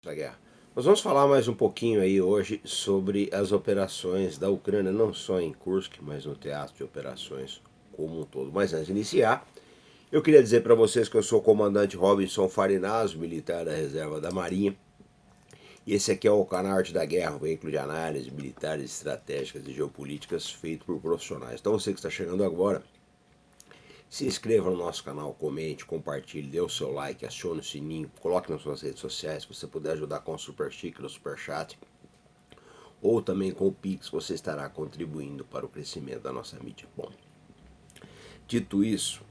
Da guerra. Nós vamos falar mais um pouquinho aí hoje sobre as operações da Ucrânia, não só em Kursk, mas no teatro de operações como um todo. Mas antes de iniciar, eu queria dizer para vocês que eu sou o comandante Robinson Farinazzo, militar da reserva da Marinha. E esse aqui é o canal Arte da Guerra, um veículo de análise militares, estratégicas e geopolíticas feito por profissionais. Então você que está chegando agora, se inscreva no nosso canal, comente, compartilhe, dê o seu like, acione o sininho, coloque nas suas redes sociais, se você puder ajudar com o Super Sticker, o Super Chat, ou também com o Pix, você estará contribuindo para o crescimento da nossa mídia. Bom, dito isso,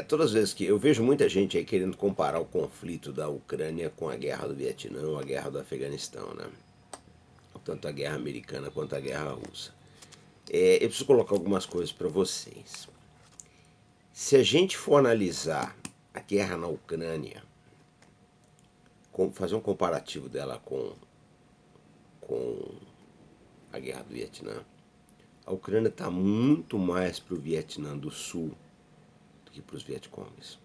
todas as vezes que eu vejo muita gente aí querendo comparar o conflito da Ucrânia com a guerra do Vietnã, a guerra do Afeganistão, né? Tanto a guerra americana quanto a guerra russa. Eu preciso colocar algumas coisas para vocês. Se a gente for analisar a guerra na Ucrânia, fazer um comparativo dela com a guerra do Vietnã, a Ucrânia está muito mais para o Vietnã do Sul do que para os Vietcongues.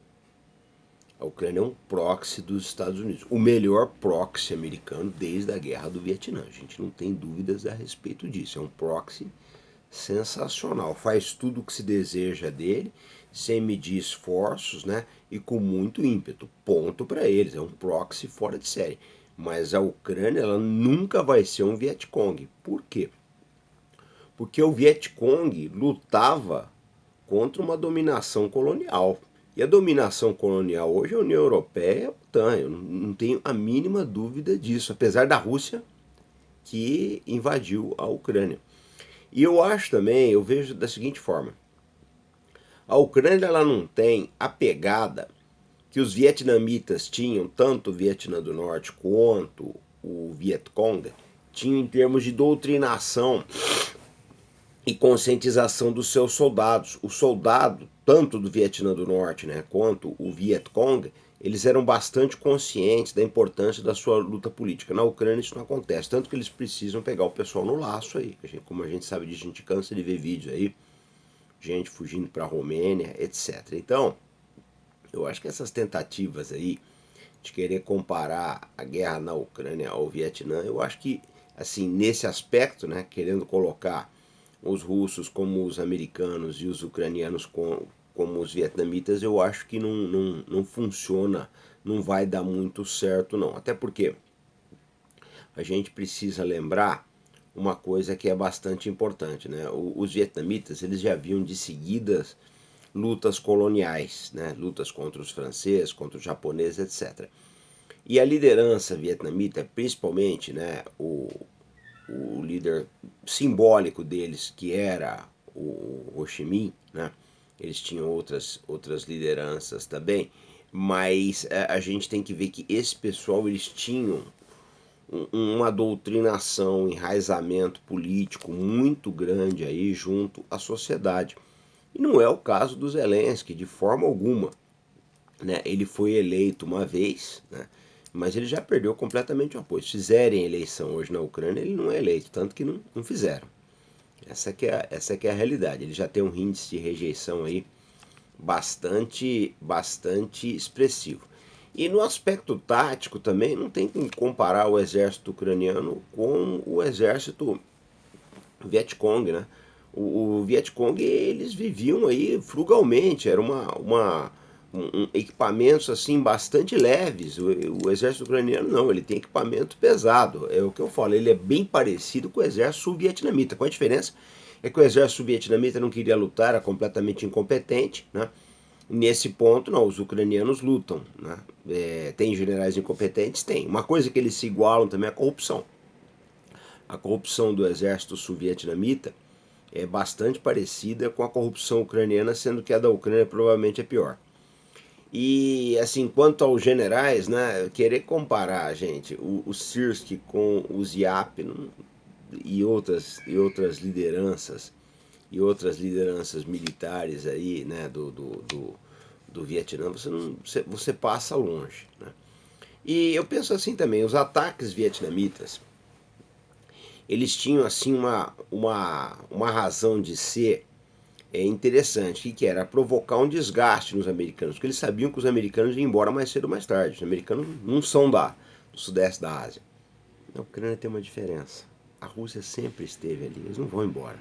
A Ucrânia é um proxy dos Estados Unidos, o melhor proxy americano desde a guerra do Vietnã. A gente não tem dúvidas a respeito disso. É um proxy sensacional, faz tudo o que se deseja dele, sem medir esforços, né? E com muito ímpeto. Ponto para eles, é um proxy fora de série. Mas a Ucrânia ela nunca vai ser um Vietcong. Por quê? Porque o Vietcong lutava contra uma dominação colonial. E a dominação colonial hoje é a União Europeia e a OTAN. Eu não tenho a mínima dúvida disso, apesar da Rússia que invadiu a Ucrânia. E eu acho também, eu vejo da seguinte forma: a Ucrânia ela não tem a pegada que os vietnamitas tinham, tanto o Vietnã do Norte quanto o Vietcong, tinham em termos de doutrinação e conscientização dos seus soldados. O soldado, tanto do Vietnã do Norte, né, quanto o Vietcong, eles eram bastante conscientes da importância da sua luta política. Na Ucrânia isso não acontece, tanto que eles precisam pegar o pessoal no laço aí. Como a gente sabe disso, a gente cansa de ver vídeos aí, gente fugindo para a Romênia, etc. Então, eu acho que essas tentativas aí de querer comparar a guerra na Ucrânia ao Vietnã, eu acho que, assim, nesse aspecto, né, querendo colocar os russos como os americanos e os ucranianos como os vietnamitas, eu acho que não funciona, não vai dar muito certo não. Até porque a gente precisa lembrar uma coisa que é bastante importante, né? Os vietnamitas eles já haviam de seguidas lutas coloniais, né? Lutas contra os franceses, contra os japoneses, etc. E a liderança vietnamita, principalmente, né, o líder simbólico deles, que era o Ho Chi Minh, né? Eles tinham outras lideranças também, mas a gente tem que ver que esse pessoal eles tinham uma doutrinação, um enraizamento político muito grande aí junto à sociedade. E não é o caso do Zelensky, de forma alguma. Né? Ele foi eleito uma vez, né? Mas ele já perdeu completamente o apoio. Se fizerem eleição hoje na Ucrânia, ele não é eleito, tanto que não fizeram. Essa que é a realidade. Ele já tem um índice de rejeição aí bastante expressivo. E no aspecto tático também não tem como comparar o exército ucraniano com o exército Vietcong, né? O Vietcong eles viviam aí frugalmente, era equipamentos assim bastante leves. O exército ucraniano não, ele tem equipamento pesado. É o que eu falo, ele é bem parecido com o exército sul-vietnamita. Qual a diferença? É que o exército sul-vietnamita não queria lutar, era completamente incompetente, né? Nesse ponto, não, os ucranianos lutam, né? Tem generais incompetentes? Tem. Uma coisa que eles se igualam também é a corrupção. A corrupção do exército sul-vietnamita é bastante parecida com a corrupção ucraniana, sendo que a da Ucrânia provavelmente é pior. E assim, quanto aos generais, né, querer comparar, gente, o Sirski com o Ziap e outras lideranças militares aí, né, do Vietnã, você passa longe, né? E eu penso assim também, os ataques vietnamitas, eles tinham assim uma razão de ser interessante, que era provocar um desgaste nos americanos, porque eles sabiam que os americanos iam embora mais cedo ou mais tarde. Os americanos não são do sudeste da Ásia. Na Ucrânia tem uma diferença. A Rússia sempre esteve ali, eles não vão embora.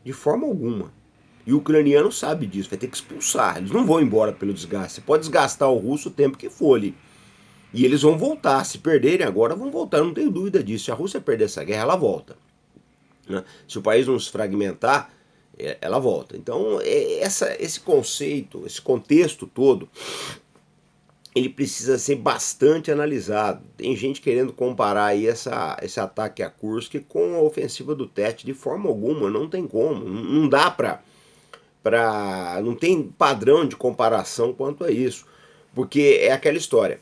De forma alguma. E o ucraniano sabe disso, vai ter que expulsar. Eles não vão embora pelo desgaste. Você pode desgastar o russo o tempo que for ali. E eles vão voltar. Se perderem agora, vão voltar. Eu não tenho dúvida disso. Se a Rússia perder essa guerra, ela volta. Né? Se o país não se fragmentar, ela volta. Então, esse conceito, esse contexto todo, ele precisa ser bastante analisado. Tem gente querendo comparar aí esse ataque a Kursk com a ofensiva do Tet. De forma alguma, não tem como. Não dá não tem padrão de comparação quanto a isso. Porque é aquela história.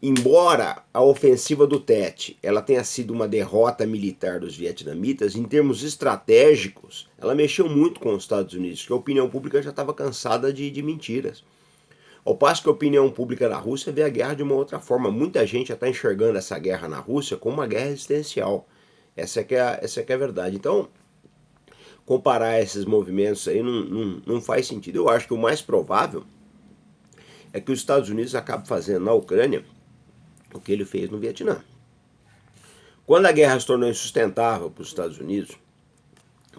Embora a ofensiva do Tet ela tenha sido uma derrota militar dos vietnamitas, em termos estratégicos, ela mexeu muito com os Estados Unidos, que a opinião pública já estava cansada de mentiras. Ao passo que a opinião pública na Rússia vê a guerra de uma outra forma. Muita gente já está enxergando essa guerra na Rússia como uma guerra existencial. Essa é que é a verdade. Então, comparar esses movimentos aí não faz sentido. Eu acho que o mais provável é que os Estados Unidos acabem fazendo na Ucrânia o que ele fez no Vietnã. Quando a guerra se tornou insustentável para os Estados Unidos,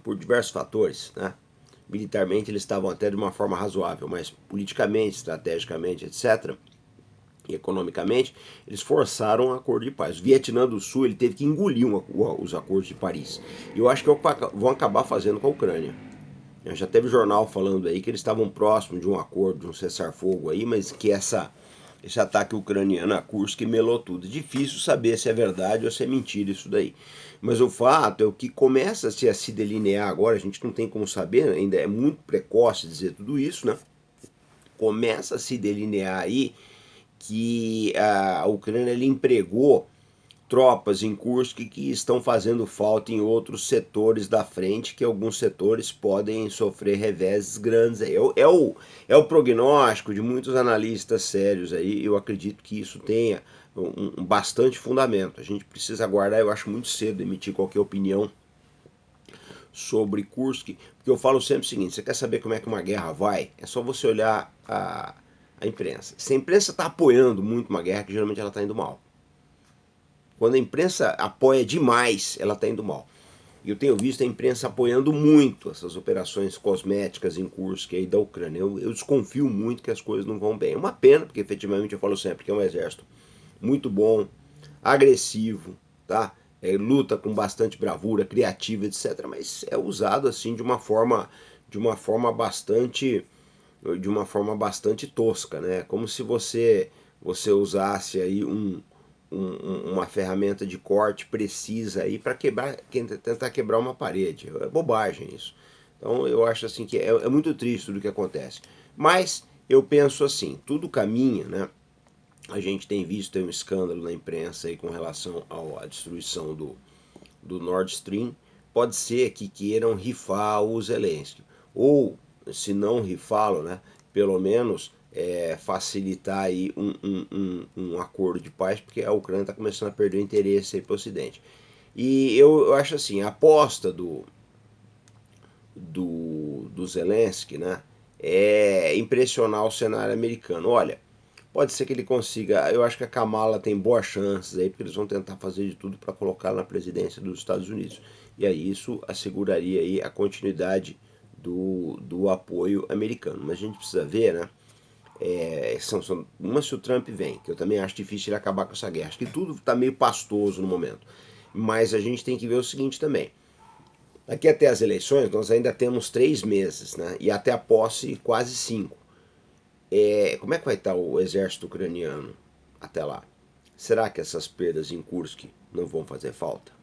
por diversos fatores, né? Militarmente eles estavam até de uma forma razoável, mas politicamente, estrategicamente, etc., e economicamente, eles forçaram um acordo de paz. O Vietnã do Sul ele teve que engolir os acordos de Paris. E eu acho que vão acabar fazendo com a Ucrânia. Já teve jornal falando aí que eles estavam próximos de um acordo, de um cessar-fogo aí, mas que esse ataque ucraniano a Kursk melou tudo. Difícil saber se é verdade ou se é mentira isso daí. Mas o fato é o que começa a se delinear agora, a gente não tem como saber, ainda é muito precoce dizer tudo isso, né? Começa a se delinear aí que a Ucrânia ele empregou tropas em Kursk que estão fazendo falta em outros setores da frente, que alguns setores podem sofrer reveses grandes. É o prognóstico de muitos analistas sérios aí, eu acredito que isso tenha bastante fundamento. A gente precisa aguardar, eu acho muito cedo emitir qualquer opinião sobre Kursk, porque eu falo sempre o seguinte, você quer saber como é que uma guerra vai? É só você olhar a imprensa. Se a imprensa está apoiando muito uma guerra, que geralmente ela está indo mal. Quando a imprensa apoia demais, ela está indo mal. E eu tenho visto a imprensa apoiando muito essas operações cosméticas em curso que é aí da Ucrânia. Eu desconfio muito que as coisas não vão bem. É uma pena, porque efetivamente eu falo sempre que é um exército muito bom, agressivo, tá? Luta com bastante bravura, criativa, etc. Mas é usado assim de uma forma bastante tosca, né? Como se você usasse aí uma ferramenta de corte precisa aí para tentar quebrar uma parede. É bobagem isso. Então eu acho assim que é muito triste tudo o que acontece. Mas eu penso assim, tudo caminha, né? A gente tem visto um escândalo na imprensa aí com relação à destruição do Nord Stream. Pode ser que queiram rifar o Zelensky. Ou, se não rifá-lo, né, pelo menos facilitar aí um acordo de paz, porque a Ucrânia está começando a perder interesse para o Ocidente. E eu acho assim, a aposta do Zelensky, né, é impressionar o cenário americano. Olha, pode ser que ele consiga, eu acho que a Kamala tem boas chances aí, porque eles vão tentar fazer de tudo para colocá-la na presidência dos Estados Unidos. E aí isso asseguraria aí a continuidade do apoio americano. Mas a gente precisa ver, né? Uma se o Trump vem, que eu também acho difícil ele acabar com essa guerra. Acho que tudo está meio pastoso no momento. Mas a gente tem que ver o seguinte também. Daqui até as eleições nós ainda temos 3 meses, né? E até a posse quase 5. Como é que vai estar o exército ucraniano até lá? Será que essas perdas em Kursk não vão fazer falta?